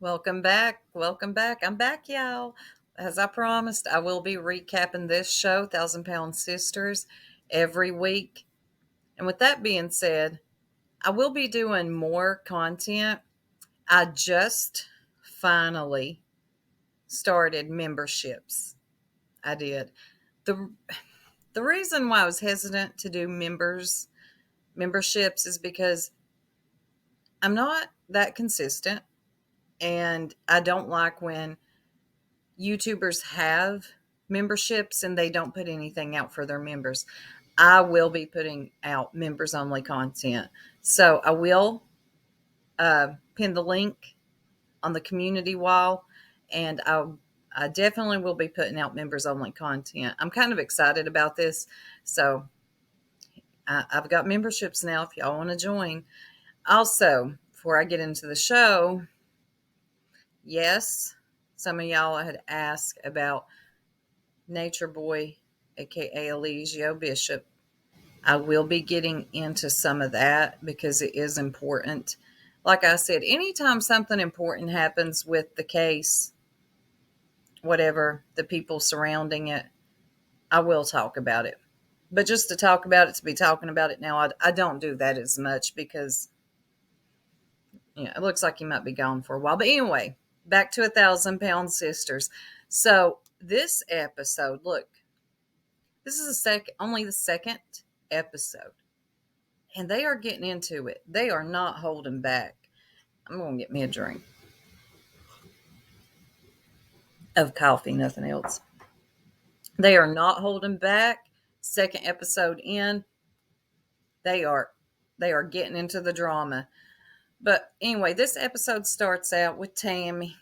Welcome back. Welcome back. I'm back, y'all. As I promised, I will be recapping this show, Thousand Pound Sisters, every week. And with that being said, I will be doing more content. I just finally started memberships. I did. The the reason why I was hesitant to do memberships is because I'm not that consistent and I don't like when YouTubers have memberships and they don't put anything out for their members. I will be putting out members only content. So I will pin the link on the community wall and I definitely will be putting out members only content. I'm kind of excited about this. So I've got memberships now if y'all want to join. Also, before I get into the show, yes, some of y'all had asked about Nature Boy, aka Eligio Bishop. I will be getting into some of that because it is important. Like I said, anytime something important happens with the case, whatever the people surrounding it, I will talk about it. But just to talk about it, to be talking about it now, I don't do that as much because it looks like he might be gone for a while. But anyway, back to 1,000 Pound Sisters. So this episode, look, this is only the second episode, and they are getting into it. They are not holding back. I'm gonna get me a drink of coffee, nothing else. They are not holding back. Second episode in, they are they are getting into the drama. But anyway, this episode starts out with Tammy.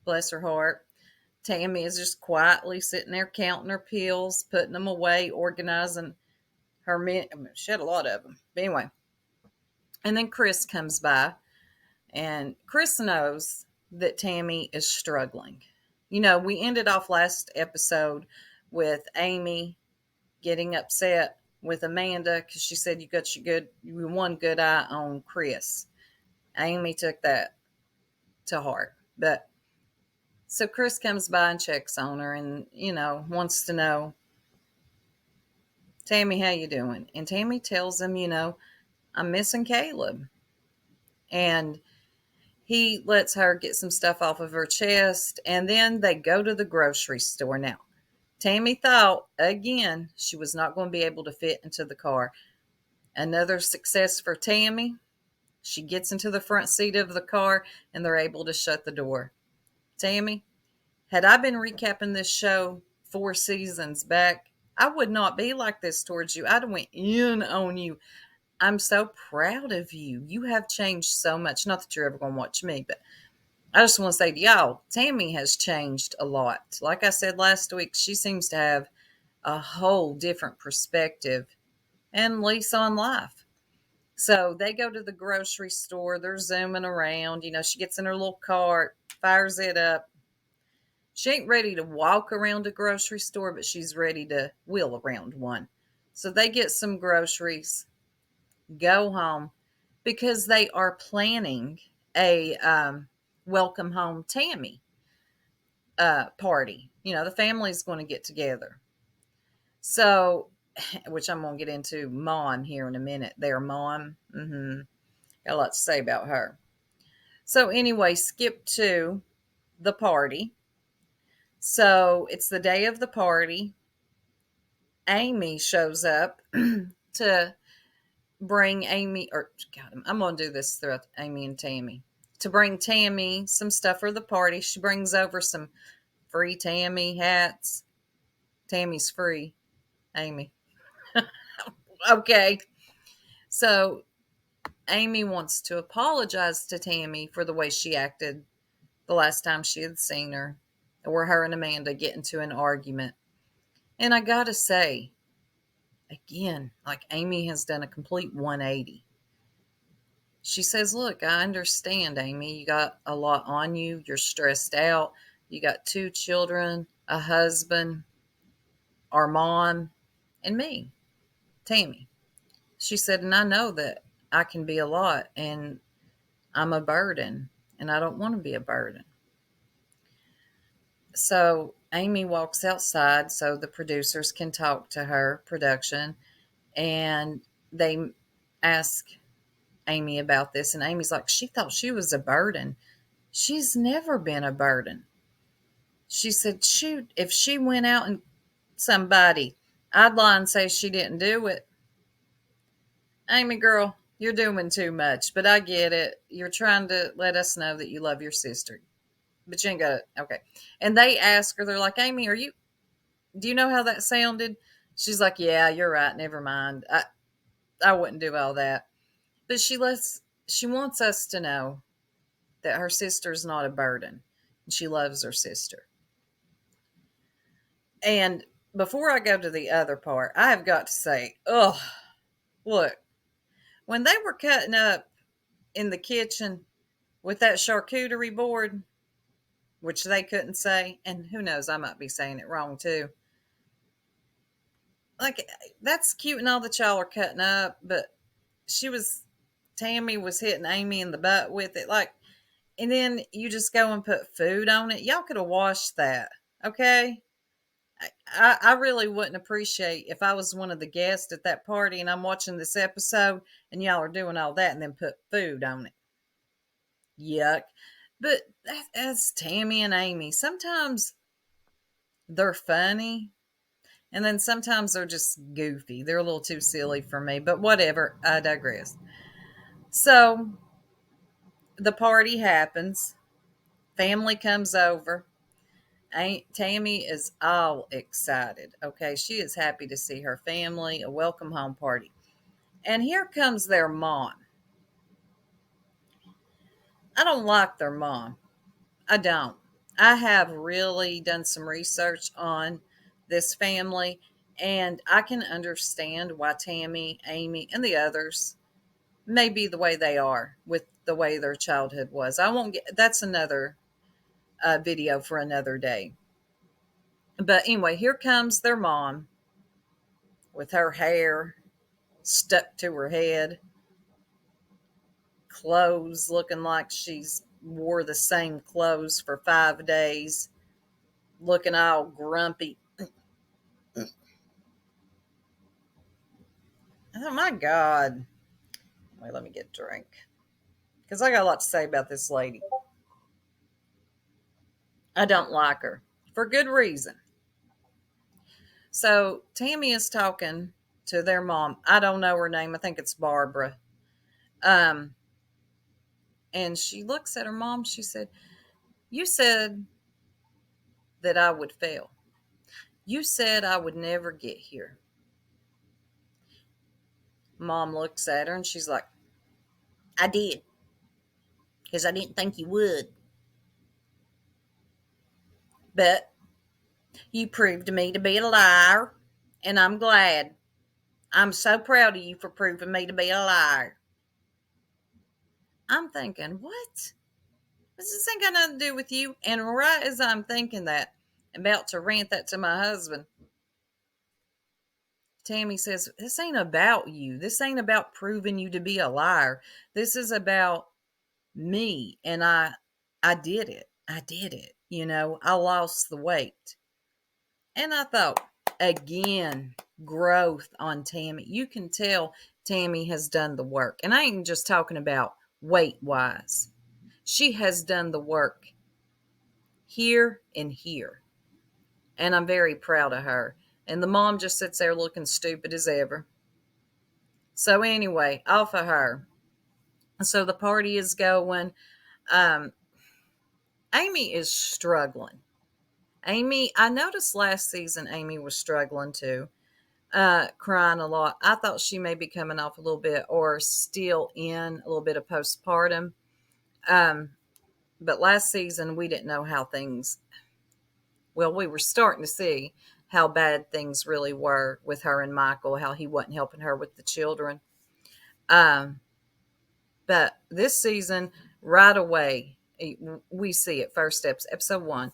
Bless her heart. Tammy is just quietly sitting there counting her pills, putting them away, organizing her men. She had a lot of them. But anyway, and then Chris comes by, and Chris knows that Tammy is struggling. We ended off last episode with Amy getting upset with Amanda because she said you one good eye on Chris. Amy took that to heart. But so Chris comes by and checks on her and, wants to know, Tammy, how you doing? And Tammy tells him, I'm missing Caleb. And he lets her get some stuff off of her chest, and then they go to the grocery store. Now, Tammy thought, again, she was not going to be able to fit into the car. Another success for Tammy. She gets into the front seat of the car, and they're able to shut the door. Tammy, had I been recapping this show 4 seasons back, I would not be like this towards you. I'd have went in on you. I'm so proud of you. You have changed so much. Not that you're ever going to watch me, but I just want to say to y'all, Tammy has changed a lot. Like I said last week, she seems to have a whole different perspective and lease on life. So they go to the grocery store. They're zooming around. She gets in her little cart, fires it up. She ain't ready to walk around a grocery store, but she's ready to wheel around one. So they get some groceries, go home, because they are planning a welcome home Tammy party. The family's going to get together. So, which I'm going to get into mom here in a minute. Their mom, got a lot to say about her. So anyway, skip to the party. So it's the day of the party. Amy shows up to bring Amy, or God, I'm going to do this throughout Amy and Tammy. To bring Tammy some stuff for the party. She brings over some free Tammy hats. Tammy's free, Amy. Okay. So Amy wants to apologize to Tammy for the way she acted the last time she had seen her, or her and Amanda get into an argument. And I gotta say, again, like Amy has done a complete 180. She says, look, I understand, Amy. You got a lot on you. You're stressed out. You got 2 children, a husband, our mom, and me, Tammy. She said, and I know that I can be a lot and I'm a burden. and I don't want to be a burden. So Amy walks outside so the producers can talk to her, production, and they ask Amy about this. And Amy's like, she thought she was a burden. She's never been a burden. She said, shoot, if she went out and somebody, I'd lie and say she didn't do it. Amy, girl, you're doing too much, but I get it. You're trying to let us know that you love your sister, but you ain't got it. Okay. And they ask her, they're like, Amy, do you know how that sounded? She's like, yeah, you're right. Never mind. I wouldn't do all that. But she wants us to know that her sister's not a burden. And she loves her sister. And before I go to the other part, I have got to say, oh, look, when they were cutting up in the kitchen with that charcuterie board, which they couldn't say, and who knows, I might be saying it wrong too. Like, that's cute and all that y'all are cutting up, but Tammy was hitting Amy in the butt with it. Like, and then you just go and put food on it. Y'all could have washed that, okay? I really wouldn't appreciate if I was one of the guests at that party and I'm watching this episode and y'all are doing all that and then put food on it. Yuck. But that's Tammy and Amy. Sometimes they're funny and then sometimes they're just goofy. They're a little too silly for me, but whatever. I digress. So the party happens, family comes over. Aunt Tammy is all excited. Okay, she is happy to see her family, a welcome home party. And here comes their mom. I don't like their mom. I don't. I have really done some research on this family, and I can understand why Tammy, Amy, and the others may be the way they are with the way their childhood was. I won't get that's another video for another day. But anyway, here comes their mom with her hair stuck to her head, clothes looking like she's wore the same clothes for 5 days, looking all grumpy. Oh my God. Wait, let me get a drink. Because I got a lot to say about this lady. I don't like her for good reason. So Tammy is talking to their mom. I don't know her name. I think it's Barbara. Um, and she looks at her mom. She said, you said that I would fail. You said I would never get here. Mom looks at her and she's like, I did, because I didn't think you would. But you proved me to be a liar, and I'm glad. I'm so proud of you for proving me to be a liar. I'm thinking, what? This ain't got nothing to do with you. And right as I'm thinking that, about to rant that to my husband, Tammy says, this ain't about you. This ain't about proving you to be a liar. This is about me. And I did it. I did it. I lost the weight. And I thought, again, growth on Tammy. You can tell Tammy has done the work. And I ain't just talking about weight wise. She has done the work here and here. And I'm very proud of her. And the mom just sits there looking stupid as ever. So anyway, off of her. So the party is going. Um, Amy is struggling. I noticed last season Amy was struggling too, crying a lot. I thought she may be coming off a little bit or still in a little bit of postpartum. Um, but last season we didn't know how we were starting to see how bad things really were with her and Michael, how he wasn't helping her with the children. Um, but this season, right away, we see it first episode 1.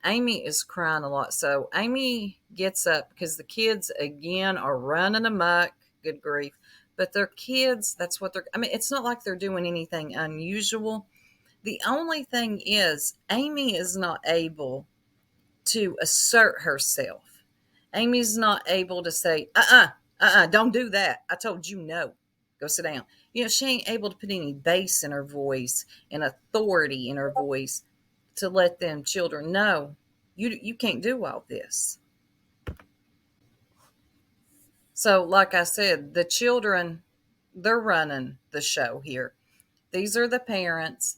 Amy is crying a lot. So Amy gets up because the kids again are running amok. Good grief. But they're kids. That's what they're, I mean, it's not like they're doing anything unusual. The only thing is, Amy is not able to assert herself. Amy's not able to say, don't do that. I told you no. Go sit down. She ain't able to put any bass in her voice and authority in her voice to let them children know you can't do all this. So, like I said, the children, they're running the show here. These are the parents.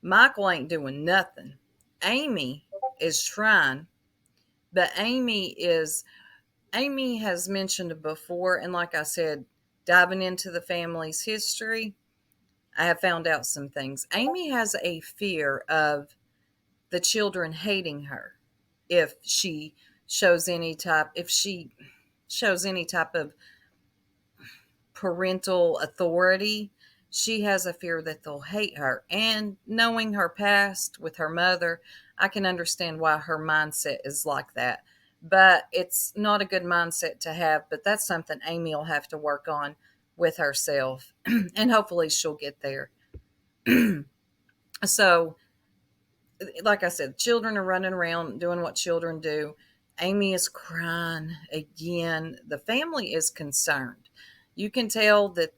Michael ain't doing nothing. Amy is trying, but Amy has mentioned before, and like I said, diving into the family's history, I have found out some things. Amy has a fear of the children hating her if she shows any type of parental authority. She has a fear that they'll hate her. And knowing her past with her mother, I can understand why her mindset is like that. But it's not a good mindset to have. But that's something Amy will have to work on with herself. And hopefully she'll get there. So, like I said, children are running around doing what children do. Amy is crying again. The family is concerned. You can tell that,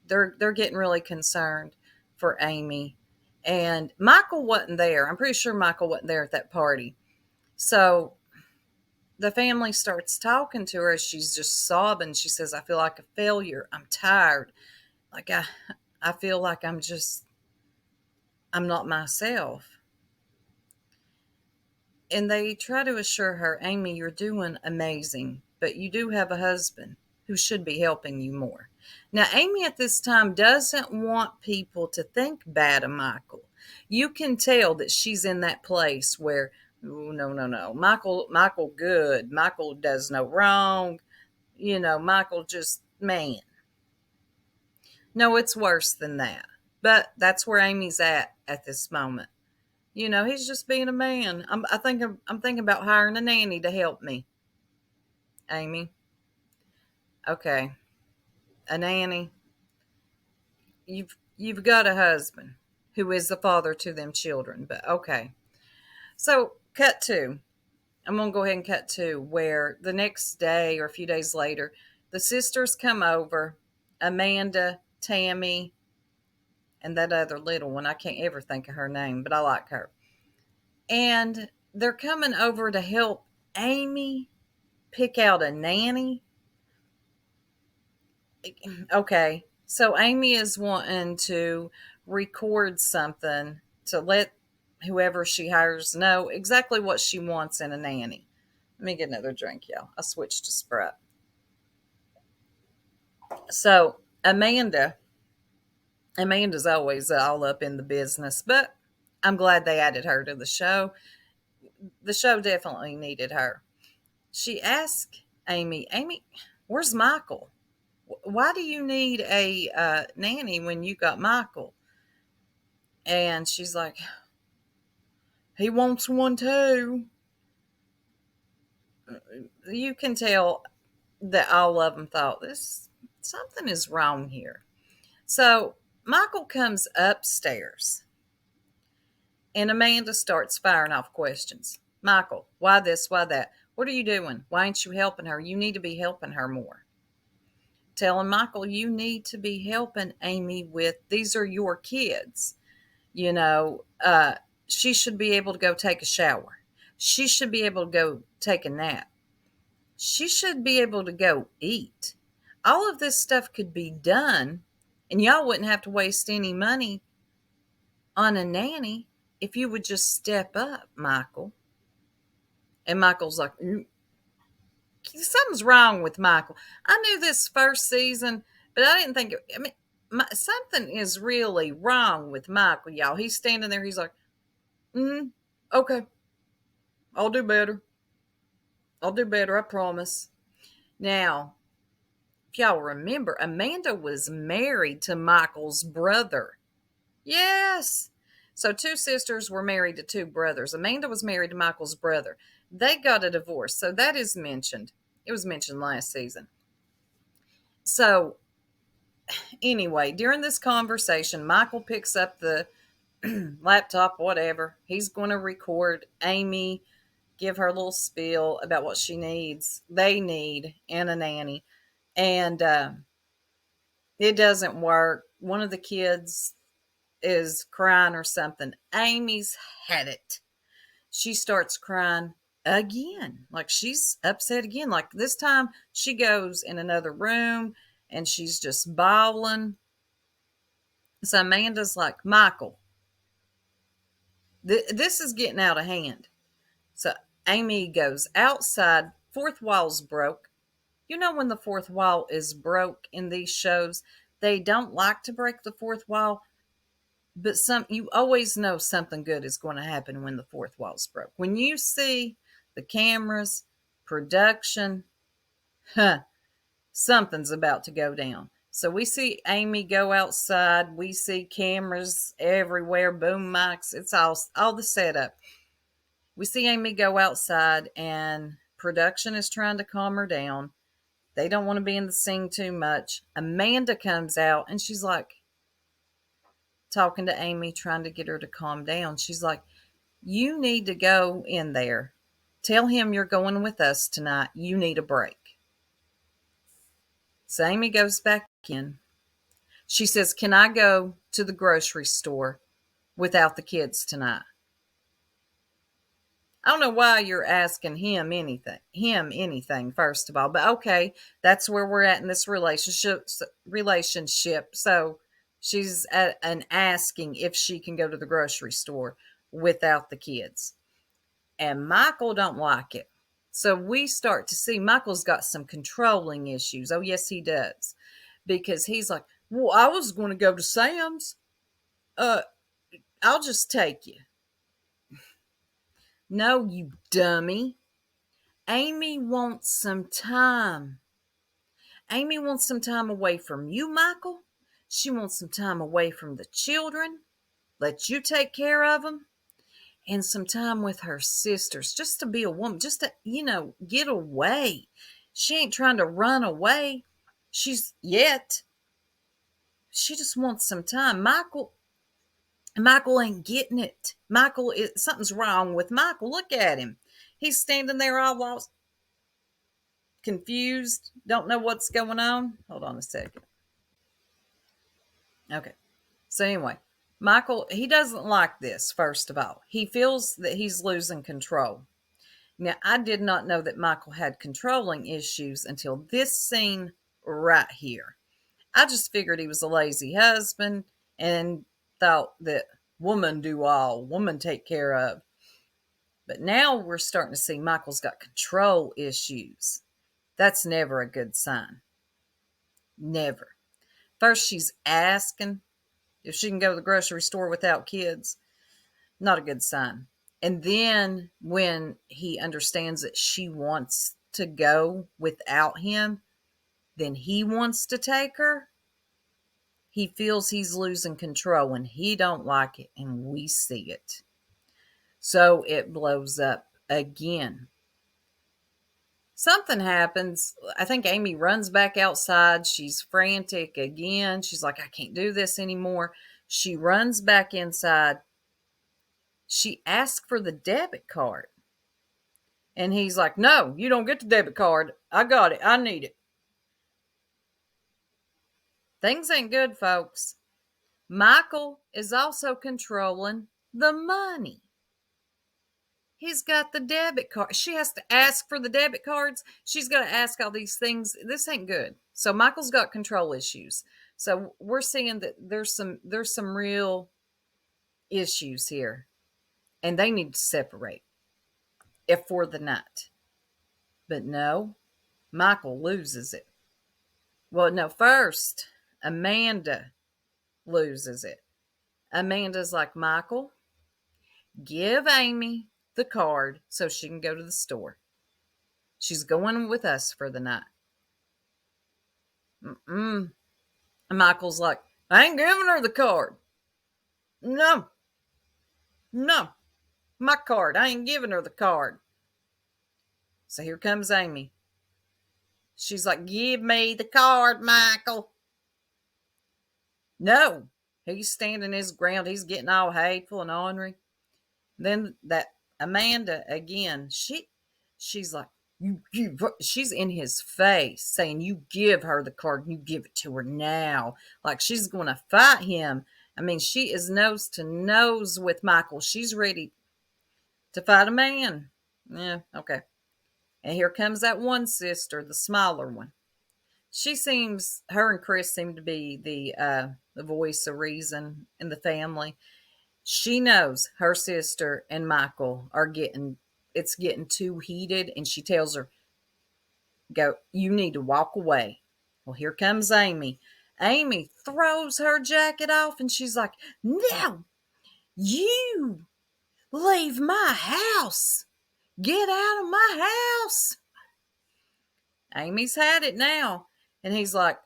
they're getting really concerned for Amy. And Michael wasn't there. I'm pretty sure Michael wasn't there at that party. So the family starts talking to her as she's just sobbing. She says, I feel like a failure. I'm tired. Like I feel like I'm not myself. And they try to assure her, Amy, you're doing amazing, but you do have a husband who should be helping you more. Now, Amy at this time doesn't want people to think bad of Michael. You can tell that she's in that place where, oh, no. Michael good. Michael does no wrong. Michael just man. No, it's worse than that. But that's where Amy's at this moment. He's just being a man. I'm thinking about hiring a nanny to help me. Amy. Okay. A nanny. You've got a husband who is the father to them children, but okay. So cut to. I'm gonna go ahead and cut to where the next day or a few days later, the sisters come over, Amanda, Tammy, and that other little one. I can't ever think of her name, but I like her. And they're coming over to help Amy pick out a nanny. Okay, so Amy is wanting to record something to let whoever she hires know exactly what she wants in a nanny. Let me get another drink, y'all. I switched to Sprite. So Amanda's always all up in the business, but I'm glad they added her to the show. The show definitely needed her. She asked Amy, where's Michael? Why do you need a nanny when you got Michael? And she's like, he wants one too. You can tell that all of them thought something is wrong here. So Michael comes upstairs and Amanda starts firing off questions. Michael, why this? Why that? What are you doing? Why ain't you helping her? You need to be helping her more. Telling Michael, you need to be helping Amy with, these are your kids. She should be able to go take a shower. She should be able to go take a nap. She should be able to go eat. All of this stuff could be done, and y'all wouldn't have to waste any money on a nanny if you would just step up, Michael. And Michael's like, something's wrong with Michael. I knew this first season, but I didn't think something is really wrong with Michael, y'all. He's standing there. He's like, okay, I'll do better. I promise. Now, if y'all remember, Amanda was married to Michael's brother. Yes. So two sisters were married to two brothers. Amanda was married to Michael's brother. They got a divorce. So that is mentioned. It was mentioned last season. So anyway, during this conversation, Michael picks up the laptop, whatever. He's going to record Amy, give her a little spiel about what she needs, they need, and a nanny. And it doesn't work. One of the kids is crying or something. Amy's had it. She starts crying again. Like she's upset again. Like this time she goes in another room and she's just bawling. So Amanda's like, Michael, this is getting out of hand. So Amy goes outside. Fourth wall's broke. You know, when the fourth wall is broke in these shows, they don't like to break the fourth wall, but you always know something good is going to happen when the fourth wall's broke. When you see the cameras, production, huh, something's about to go down. So we see Amy go outside. We see cameras everywhere, boom mics. It's all the setup. We see Amy go outside, and production is trying to calm her down. They don't want to be in the scene too much. Amanda comes out, and she's like talking to Amy, trying to get her to calm down. She's like, "You need to go in there. Tell him you're going with us tonight. You need a break." So Amy goes back in. She says, "Can I go to the grocery store without the kids tonight?" I don't know why you're asking him anything, first of all, but okay, that's where we're at in this relationship. So she's at an asking if she can go to the grocery store without the kids. And Michael don't like it. So we start to see Michael's got some controlling issues. Oh, yes, he does. Because he's like, well, I was going to go to Sam's. Uh, I'll just take you. No, you dummy. Amy wants some time. Amy wants some time away from you, Michael. She wants some time away from the children. Let you take care of them. And some time with her sisters, just to be a woman, just to, get away. She ain't trying to run away. Yet. She just wants some time. Michael ain't getting it. Something's wrong with Michael. Look at him. He's standing there all lost, confused, don't know what's going on. Hold on a second. Okay. So anyway, Michael, he doesn't like this, first of all. He feels that he's losing control. Now, I did not know that Michael had controlling issues until this scene right here. I just figured he was a lazy husband and thought that woman do all, woman take care of. But now we're starting to see Michael's got control issues. That's never a good sign. Never. First, she's asking if she can go to the grocery store without kids. Not a good sign. And then when he understands that she wants to go without him, then he wants to take her. He feels he's losing control and he don't like it, and we see it. So it blows up again. Something happens. I think Amy runs back outside. She's frantic again. She's like, I can't do this anymore. She runs back inside. She asks for the debit card. And he's like, no, you don't get the debit card. I got it. I need it. Things ain't good, folks. Michael is also controlling the money. He's got the debit card. She has to ask for the debit cards. She's got to ask all these things. This ain't good. So Michael's got control issues. So we're seeing that there's some real issues here, and they need to separate if for the night. But no, Michael loses it. Well, no, first Amanda loses it. Amanda's like, Michael, give Amy the card so she can go to the store. She's going with us for the night. And Michael's like, I ain't giving her the card. No, my card. I ain't giving her the card. So here comes Amy. She's like, give me the card, Michael. No, He's standing his ground. He's getting all hateful and ornery. Then that Amanda again, she's like, she's in his face saying, you give her the card, you give it to her now. Like she's going to fight him. I mean, she is nose to nose with Michael. She's ready to fight a man. Yeah, okay. And here comes that one sister, the smaller one. Her and Chris seem to be the voice of reason in the family. She knows her sister and Michael are it's getting too heated, and she tells her, go, you need to walk away. Well, here comes Amy. Amy throws her jacket off and she's like, no, you leave my house. Get out of my house. Amy's had it now. And he's like,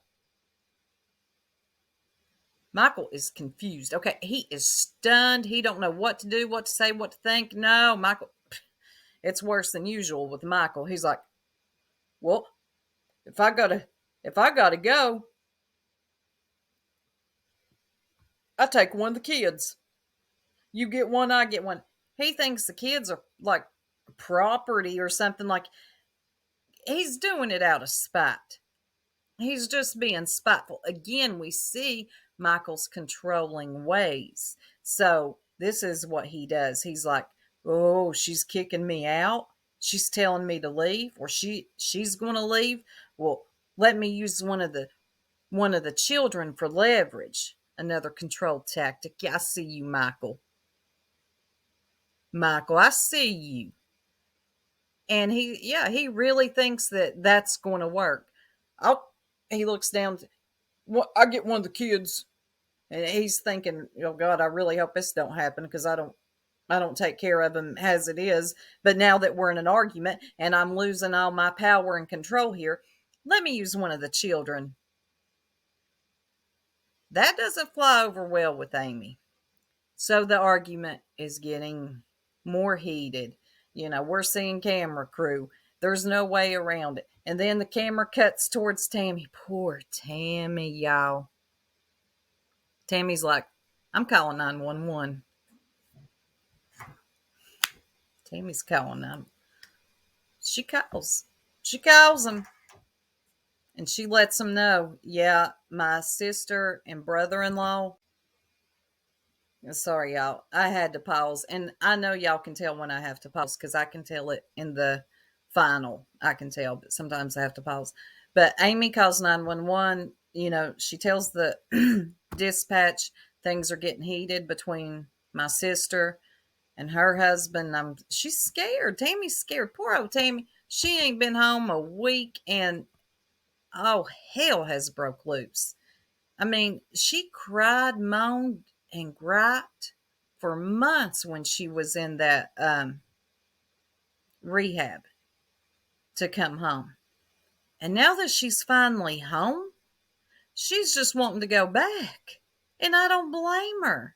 Michael is confused. Okay, he is stunned. He don't know what to do, what to say, what to think. No, Michael, it's worse than usual with Michael. He's like, well, if I gotta go, I take one of the kids. You get one, I get one. He thinks the kids are like property or something. Like he's doing it out of spite. He's just being spiteful. Again, we see Michael's controlling ways. So this is what he does. He's like, oh, she's kicking me out. She's telling me to leave, or she's going to leave. Well, let me use one of the children for leverage. Another control tactic. Yeah, I see you, Michael. Michael, I see you. And he really thinks that that's going to work. He looks down. I get one of the kids, and he's thinking, "Oh God, I really hope this don't happen because I don't take care of him as it is. But now that we're in an argument and I'm losing all my power and control here, let me use one of the children." That doesn't fly over well with Amy. So the argument is getting more heated. We're seeing camera crew. There's no way around it. And then the camera cuts towards Tammy. Poor Tammy, y'all. Tammy's like, I'm calling 911. Tammy's calling them. She calls. She calls them. And she lets them know, yeah, my sister and brother-in-law. Sorry, y'all. I had to pause. And I know y'all can tell when I have to pause because I can tell it in the final. I can tell, but sometimes I have to pause. But Amy calls 911. She tells the dispatch things are getting heated between my sister and her husband. She's scared. Tammy's scared. Poor old Tammy. She ain't been home a week, and oh, hell has broke loose. I mean, she cried, moaned, and griped for months when she was in that rehab to come home. And now that she's finally home, she's just wanting to go back. And I don't blame her.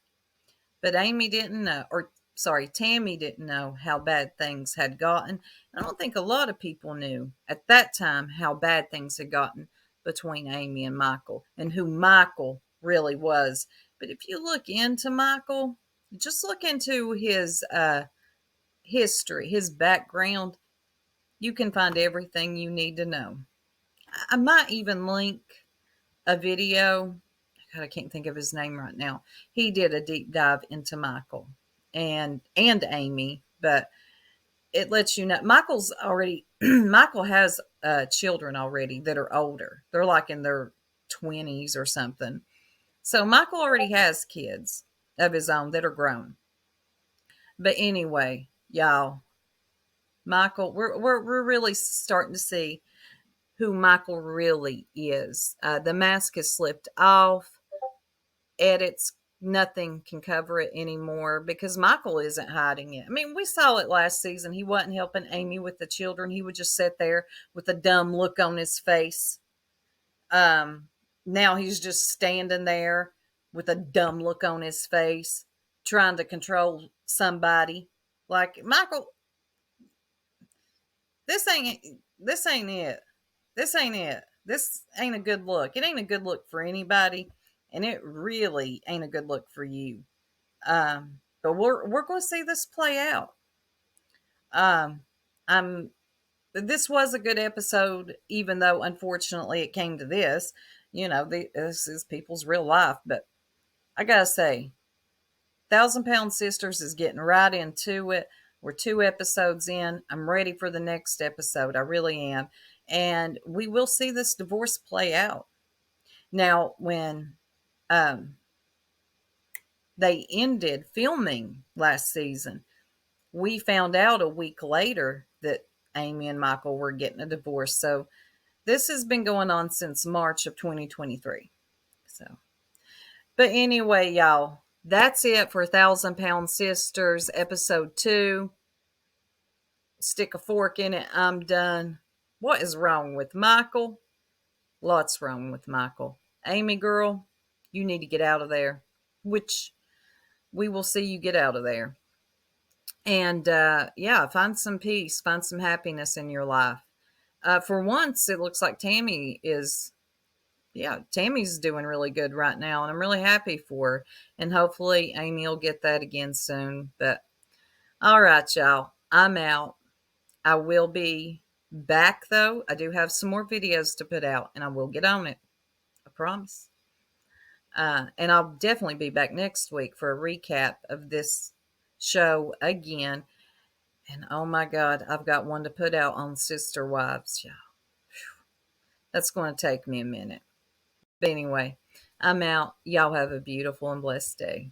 But Amy didn't know, or sorry, Tammy didn't know how bad things had gotten. I don't think a lot of people knew at that time how bad things had gotten between Amy and Michael and who Michael really was. But if you look into Michael, just look into his history, his background, you can find everything you need to know. I might even link a video. God, I can't think of his name right now. He did a deep dive into Michael and Amy, but it lets you know Michael's already Michael has children already that are older. They're like in their 20s or something. So Michael already has kids of his own that are grown. But anyway, y'all, Michael, we're really starting to see who Michael really is. The mask has slipped off. Edits, nothing can cover it anymore because Michael isn't hiding it. I mean, we saw it last season. He wasn't helping Amy with the children. He would just sit there with a dumb look on his face. Now he's just standing there with a dumb look on his face, trying to control somebody. Like, Michael, this ain't it. This ain't it. This ain't a good look. It ain't a good look for anybody. and it really ain't a good look for you. But we're going to see this play out. Um, I'm this was a good episode, even though unfortunately it came to this. This is people's real life, but I gotta say, £1,000 Sisters is getting right into it. We're 2 episodes in. I'm ready for the next episode. I really am. And we will see this divorce play out. Now, when um, they ended filming last season, we found out a week later that Amy and Michael were getting a divorce. So this has been going on since March of 2023. So, but anyway, y'all, that's it for £1,000 Sisters episode 2. Stick a fork in it. I'm done. What is wrong with Michael? Lots wrong with Michael. Amy, girl, you need to get out of there, which we will see you get out of there. And yeah, find some peace, find some happiness in your life. For once, it looks like Tammy's doing really good right now, and I'm really happy for her. And hopefully, Amy will get that again soon. But all right, y'all, I'm out. I will be back though. I do have some more videos to put out, and I will get on it. I promise. And I'll definitely be back next week for a recap of this show again. And oh my God, I've got one to put out on Sister Wives. Yeah, that's going to take me a minute. But anyway, I'm out. Y'all have a beautiful and blessed day.